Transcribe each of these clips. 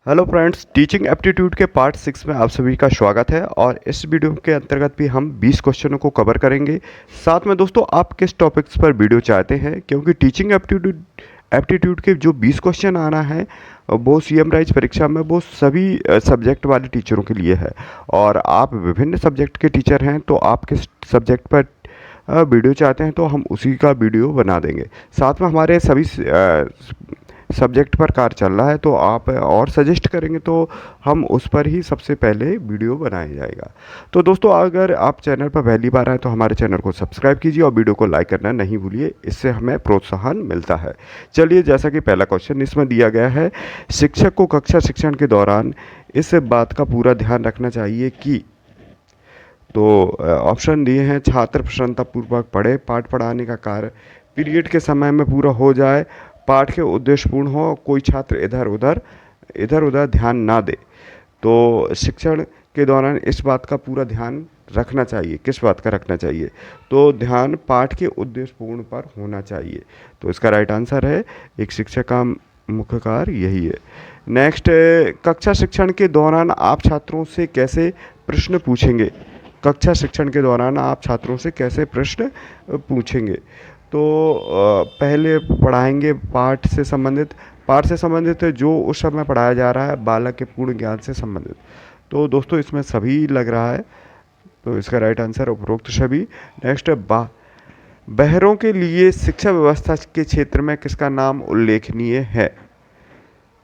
Hello friends, teaching aptitude के part 6 में आप सभी का स्वागत है। और इस वीडियो के अंतर्गत भी हम 20 क्वेश्चनों को कवर करेंगे। साथ में दोस्तों, आप किस टॉपिक्स पर वीडियो चाहते हैं, क्योंकि टीचिंग एप्टीट्यूड के जो 20 क्वेश्चन आना है वो सीएम राइज परीक्षा में वो सभी सब्जेक्ट वाले टीचरों के लिए है। और आप विभिन्न सब्जेक्ट के टीचर हैं, तो आप किस सब्जेक्ट पर वीडियो चाहते हैं तो हम उसी का वीडियो बना देंगे। साथ में हमारे सभी सब्जेक्ट पर कार्य चल रहा है, तो आप और सजेस्ट करेंगे तो हम उस पर ही सबसे पहले वीडियो बनाया जाएगा। तो दोस्तों, अगर आप चैनल पर पहली बार आए तो हमारे चैनल को सब्सक्राइब कीजिए और वीडियो को लाइक करना नहीं भूलिए, इससे हमें प्रोत्साहन मिलता है। चलिए, जैसा कि पहला क्वेश्चन इसमें दिया गया है, शिक्षक को कक्षा शिक्षण के दौरान इस बात का पूरा ध्यान रखना चाहिए कि, तो ऑप्शन दिए हैं, छात्र प्रसन्नतापूर्वक पढ़े, पाठ पढ़ाने का कार्य पीरियड के समय में पूरा हो जाए, पाठ के उद्देश्यपूर्ण हो, कोई छात्र इधर उधर ध्यान ना दे। तो शिक्षण के दौरान इस बात का पूरा ध्यान रखना चाहिए। किस बात का रखना चाहिए? तो ध्यान पाठ के उद्देश्यपूर्ण पर होना चाहिए। तो इसका राइट आंसर है, एक शिक्षक का मुख्य कार्य यही है। नेक्स्ट, कक्षा शिक्षण के दौरान आप छात्रों से कैसे प्रश्न पूछेंगे? कक्षा शिक्षण के दौरान आप छात्रों से कैसे प्रश्न पूछेंगे? तो पहले पढ़ाएंगे पाठ से संबंधित जो उस समय पढ़ाया जा रहा है, बालक के पूर्ण ज्ञान से संबंधित। तो दोस्तों, इसमें सभी लग रहा है, तो इसका राइट आंसर उपरोक्त सभी। नेक्स्ट, बहरों के लिए शिक्षा व्यवस्था के क्षेत्र में किसका नाम उल्लेखनीय है?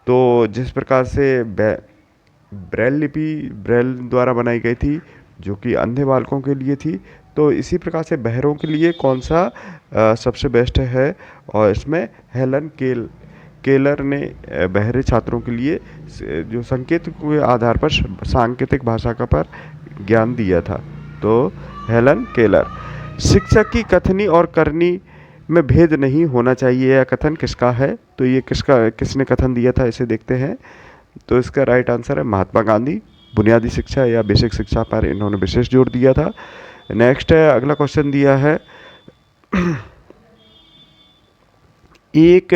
तो जिस प्रकार से ब्रेल लिपि ब्रेल द्वारा बनाई गई थी, जो कि अंधे बालकों के लिए थी, तो इसी प्रकार से बहरों के लिए कौन सा सबसे बेस्ट है? और इसमें हेलन केलर ने बहरे छात्रों के लिए जो संकेत के आधार पर सांकेतिक भाषा का पर ज्ञान दिया था। तो हेलन केलर। शिक्षक की कथनी और करनी में भेद नहीं होना चाहिए, यह कथन किसका है? तो ये किसने कथन दिया था, इसे देखते हैं। तो इसका राइट आंसर है महात्मा गांधी। बुनियादी शिक्षा या बेसिक शिक्षा पर इन्होंने विशेष जोर दिया था। नेक्स्ट है, अगला क्वेश्चन दिया है, एक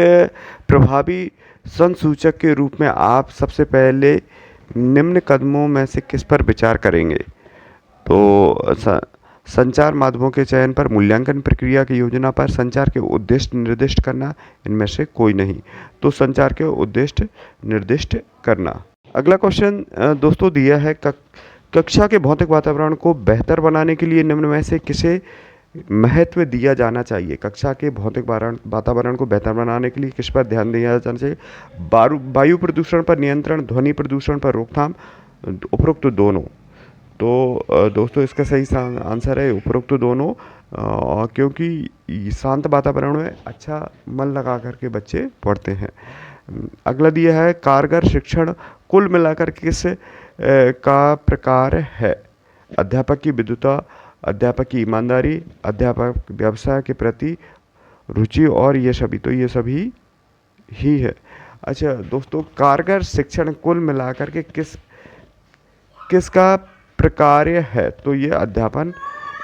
प्रभावी संसूचक के रूप में आप सबसे पहले निम्न कदमों में से किस पर विचार करेंगे? तो संचार माध्यमों के चयन पर, मूल्यांकन प्रक्रिया की योजना पर, संचार के उद्देश्य निर्दिष्ट करना, इनमें से कोई नहीं। तो संचार के उद्देश्य निर्दिष्ट करना। अगला क्वेश्चन दोस्तों दिया है, कक्षा के भौतिक वातावरण को बेहतर बनाने के लिए निम्न में से किसे महत्व दिया जाना चाहिए? कक्षा के भौतिक वातावरण को बेहतर बनाने के लिए किस पर ध्यान दिया जाना चाहिए? वायु प्रदूषण पर नियंत्रण, ध्वनि प्रदूषण पर रोकथाम, उपरोक्त दोनों। तो दोस्तों, इसका सही आंसर है उपरोक्त दोनों, क्योंकि शांत वातावरण में अच्छा मन लगा करके बच्चे पढ़ते हैं। अगला दिया है, कारगर शिक्षण कुल मिलाकर किस का प्रकार है? अध्यापक की विद्वता, अध्यापक की ईमानदारी, अध्यापक व्यवसाय के प्रति रुचि, और ये सभी। तो ये सभी ही है। अच्छा दोस्तों, कारगर शिक्षण कुल मिलाकर के किसका प्रकार्य है? तो ये अध्यापन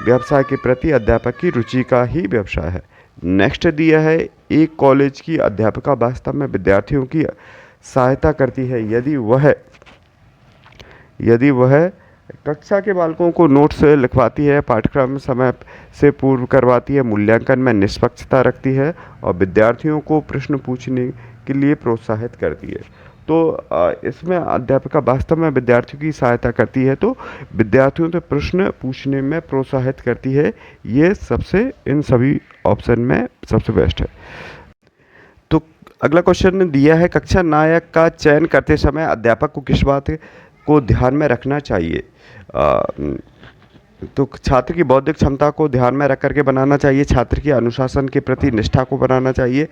व्यवसाय के प्रति अध्यापक की रुचि का ही व्यवसाय है। नेक्स्ट दिया है, एक कॉलेज की अध्यापिका वास्तव में विद्यार्थियों की सहायता करती है यदि वह कक्षा के बालकों को नोट्स लिखवाती है, पाठ्यक्रम समय से पूर्व करवाती है, मूल्यांकन में निष्पक्षता रखती है, और विद्यार्थियों को प्रश्न पूछने के लिए प्रोत्साहित करती है। तो इसमें अध्यापिका वास्तव में विद्यार्थियों की सहायता करती है, तो विद्यार्थियों से प्रश्न पूछने में प्रोत्साहित करती है। ये इन सभी ऑप्शन में सबसे बेस्ट है। तो अगला क्वेश्चन दिया है, कक्षा नायक का चयन करते समय अध्यापक को किस बात को ध्यान में रखना चाहिए? तो छात्र की बौद्धिक क्षमता को ध्यान में रख करके बनाना चाहिए, छात्र की अनुशासन के प्रति निष्ठा को बनाना चाहिए,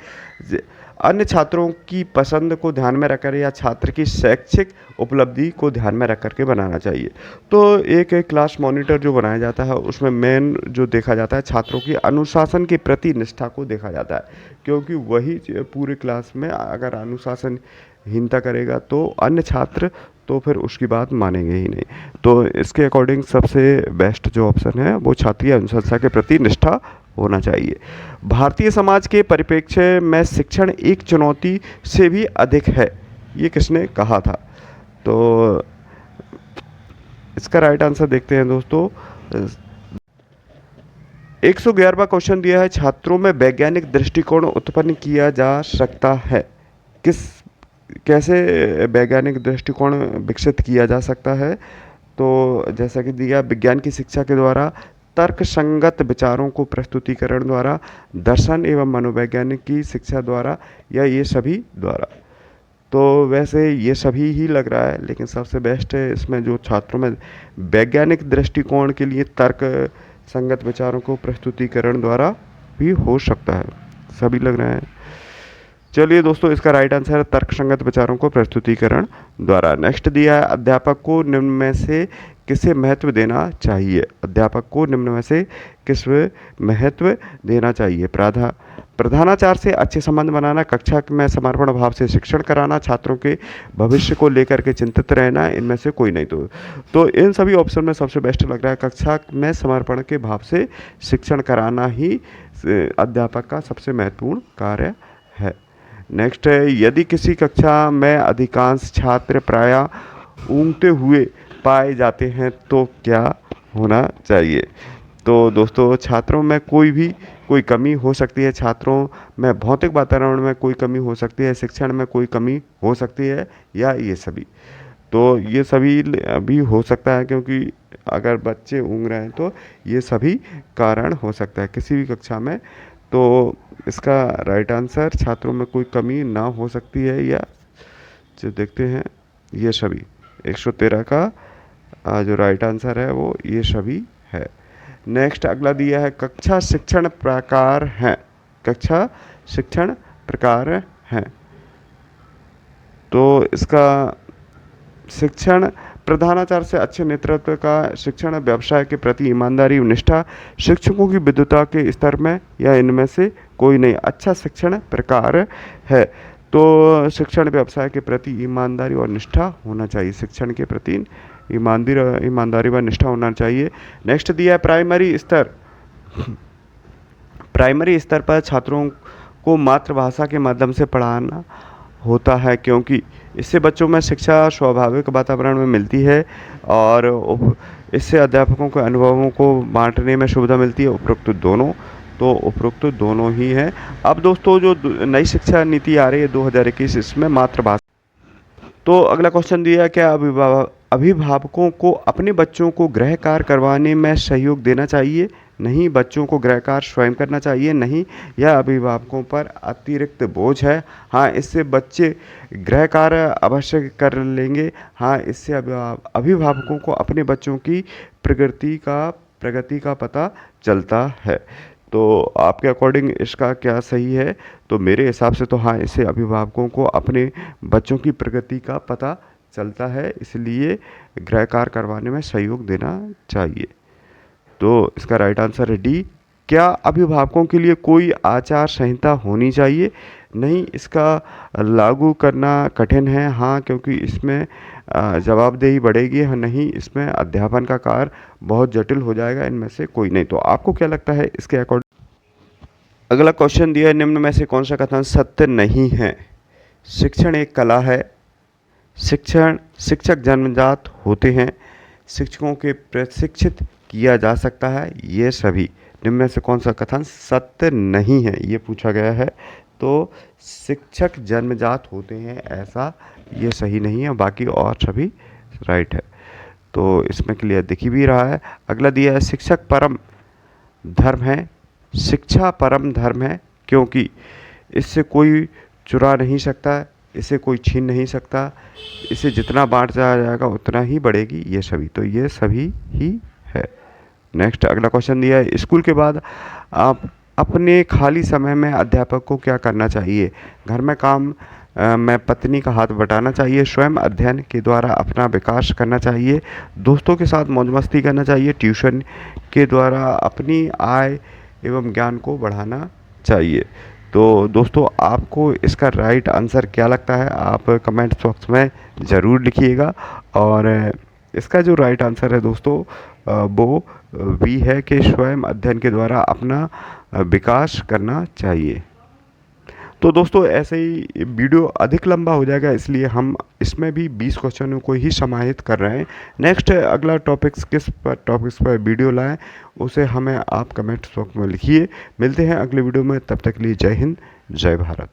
अन्य छात्रों की पसंद को ध्यान में रखकर, या छात्र की शैक्षिक उपलब्धि को ध्यान में रख करके बनाना चाहिए। तो एक क्लास मॉनिटर जो बनाया जाता है, उसमें मेन जो देखा जाता है, छात्रों की अनुशासन के प्रति निष्ठा को देखा जाता है, क्योंकि वही पूरे क्लास में अगर अनुशासनहीनता करेगा तो अन्य छात्र तो फिर उसकी बात मानेंगे ही नहीं। तो इसके अकॉर्डिंग सबसे बेस्ट जो ऑप्शन है वो छात्र की अनुशासन के प्रति निष्ठा होना चाहिए। भारतीय समाज के परिप्रेक्ष्य में शिक्षण एक चुनौती से भी अधिक है, ये किसने कहा था? तो इसका राइट आंसर देखते हैं दोस्तों। 111वां क्वेश्चन दिया है, छात्रों में वैज्ञानिक दृष्टिकोण उत्पन्न किया जा सकता है। किस कैसे वैज्ञानिक दृष्टिकोण विकसित किया जा सकता है? तो जैसा कि दिया, विज्ञान की शिक्षा के द्वारा, तर्क संगत विचारों को प्रस्तुतिकरण द्वारा, दर्शन एवं मनोवैज्ञानिक की शिक्षा द्वारा, या ये सभी द्वारा। तो वैसे ये सभी ही लग रहा है, लेकिन सबसे बेस्ट है इसमें जो छात्रों में वैज्ञानिक दृष्टिकोण के लिए तर्क संगत विचारों को प्रस्तुतिकरण द्वारा भी हो सकता है, सभी लग रहे हैं। चलिए दोस्तों, इसका राइट आंसर है तर्क संगत विचारों को प्रस्तुतिकरण द्वारा। नेक्स्ट दिया है, अध्यापक को निम्न में से किसे महत्व देना चाहिए? अध्यापक को निम्न में से किस महत्व देना चाहिए? प्रधानाचार्य से अच्छे संबंध बनाना, कक्षा में समर्पण भाव से शिक्षण कराना, छात्रों के भविष्य को लेकर के चिंतित रहना, इनमें से कोई नहीं। तो इन सभी ऑप्शन में सबसे बेस्ट लग रहा है कक्षा में समर्पण के भाव से शिक्षण कराना ही अध्यापक का सबसे महत्वपूर्ण कार्य है। नेक्स्ट है, यदि किसी कक्षा में अधिकांश छात्र प्रायः ऊँघते हुए पाए जाते हैं तो क्या होना चाहिए? तो दोस्तों, छात्रों में कोई कमी हो सकती है, छात्रों में भौतिक वातावरण में कोई कमी हो सकती है, शिक्षण में कोई कमी हो सकती है, या ये सभी। तो ये सभी भी हो सकता है, क्योंकि अगर बच्चे ऊँघ रहे हैं तो ये सभी कारण हो सकता है किसी भी कक्षा में। तो इसका राइट आंसर छात्रों में कोई कमी ना हो सकती है, या जो देखते हैं ये सभी 113 का जो राइट आंसर है वो ये सभी है। नेक्स्ट अगला दिया है, कक्षा शिक्षण प्रकार हैं। कक्षा शिक्षण प्रकार हैं। तो इसका शिक्षण प्रधानाचार्य से अच्छे नेतृत्व का, शिक्षण व्यवसाय के प्रति ईमानदारी निष्ठा, शिक्षकों की विद्वता के स्तर में, या इनमें से कोई नहीं। अच्छा शिक्षण प्रकार है तो शिक्षण व्यवसाय के प्रति ईमानदारी और निष्ठा होना चाहिए। शिक्षण के प्रति ईमानदारी व निष्ठा होना चाहिए। नेक्स्ट दिया है, प्राइमरी स्तर। प्राइमरी स्तर पर छात्रों को मातृभाषा के माध्यम से पढ़ाना होता है, क्योंकि इससे बच्चों में शिक्षा स्वाभाविक वातावरण में मिलती है और इससे अध्यापकों के अनुभवों को बांटने में सुविधा मिलती है। उपरोक्त दोनों ही हैं। अब दोस्तों, जो नई शिक्षा नीति आ रही है 2021, इसमें मातृभाषा। तो अगला क्वेश्चन दिया है, क्या अभिभावकों को अपने बच्चों को गृह कार्य करवाने में सहयोग देना चाहिए? नहीं। बच्चों को गृह कार्य स्वयं करना चाहिए? नहीं। यह अभिभावकों पर अतिरिक्त बोझ है? हाँ, इससे बच्चे गृह कार्य अवश्य कर लेंगे। हाँ, इससे अभिभावकों को अपने बच्चों की प्रगति का पता चलता है। तो आपके अकॉर्डिंग इसका क्या सही है? तो मेरे हिसाब से तो हाँ, इससे अभिभावकों को अपने बच्चों की प्रगति का पता चलता है, इसलिए गृह कार्य करवाने में सहयोग देना चाहिए। तो इसका राइट आंसर है डी। क्या अभिभावकों के लिए कोई आचार संहिता होनी चाहिए? नहीं, इसका लागू करना कठिन है। हाँ, क्योंकि इसमें जवाबदेही बढ़ेगी। हाँ, नहीं, इसमें अध्यापन का कार्य बहुत जटिल हो जाएगा। इनमें से कोई नहीं। तो आपको क्या लगता है इसके अकॉर्डिंग? अगला क्वेश्चन दिया है, निम्न में से कौन सा कथन सत्य नहीं है? शिक्षण एक कला है। शिक्षक जन्मजात होते हैं। शिक्षकों के प्रशिक्षित किया जा सकता है। ये सभी निम्न में से कौन सा कथन सत्य नहीं है, ये पूछा गया है। तो शिक्षक जन्मजात होते हैं, ऐसा ये सही नहीं है, बाकी और सभी राइट है। तो इसमें क्लियर दिख भी रहा है। अगला दिया है, शिक्षक परम धर्म है। शिक्षा परम धर्म है, क्योंकि इससे कोई चुरा नहीं सकता, इसे कोई छीन नहीं सकता, इसे जितना बांट जाएगा उतना ही बढ़ेगी। ये सभी, तो ये सभी ही है। नेक्स्ट अगला क्वेश्चन दिया है, स्कूल के बाद आप अपने खाली समय में अध्यापक को क्या करना चाहिए? घर में काम में पत्नी का हाथ बटाना चाहिए, स्वयं अध्ययन के द्वारा अपना विकास करना चाहिए, दोस्तों के साथ मौज मस्ती करना चाहिए, ट्यूशन के द्वारा अपनी आय एवं ज्ञान को बढ़ाना चाहिए। तो दोस्तों, आपको इसका राइट आंसर क्या लगता है? आप कमेंट बॉक्स में ज़रूर लिखिएगा। और इसका जो राइट आंसर है दोस्तों, वो भी है कि स्वयं अध्ययन के द्वारा अपना विकास करना चाहिए। तो दोस्तों ऐसे ही वीडियो अधिक लंबा हो जाएगा, इसलिए हम इसमें भी 20 क्वेश्चनों को ही समाहित कर रहे हैं। नेक्स्ट अगला टॉपिक्स पर वीडियो लाएं, उसे हमें आप कमेंट बॉक्स में लिखिए। मिलते हैं अगले वीडियो में, तब तक के लिए जय हिंद, जय भारत।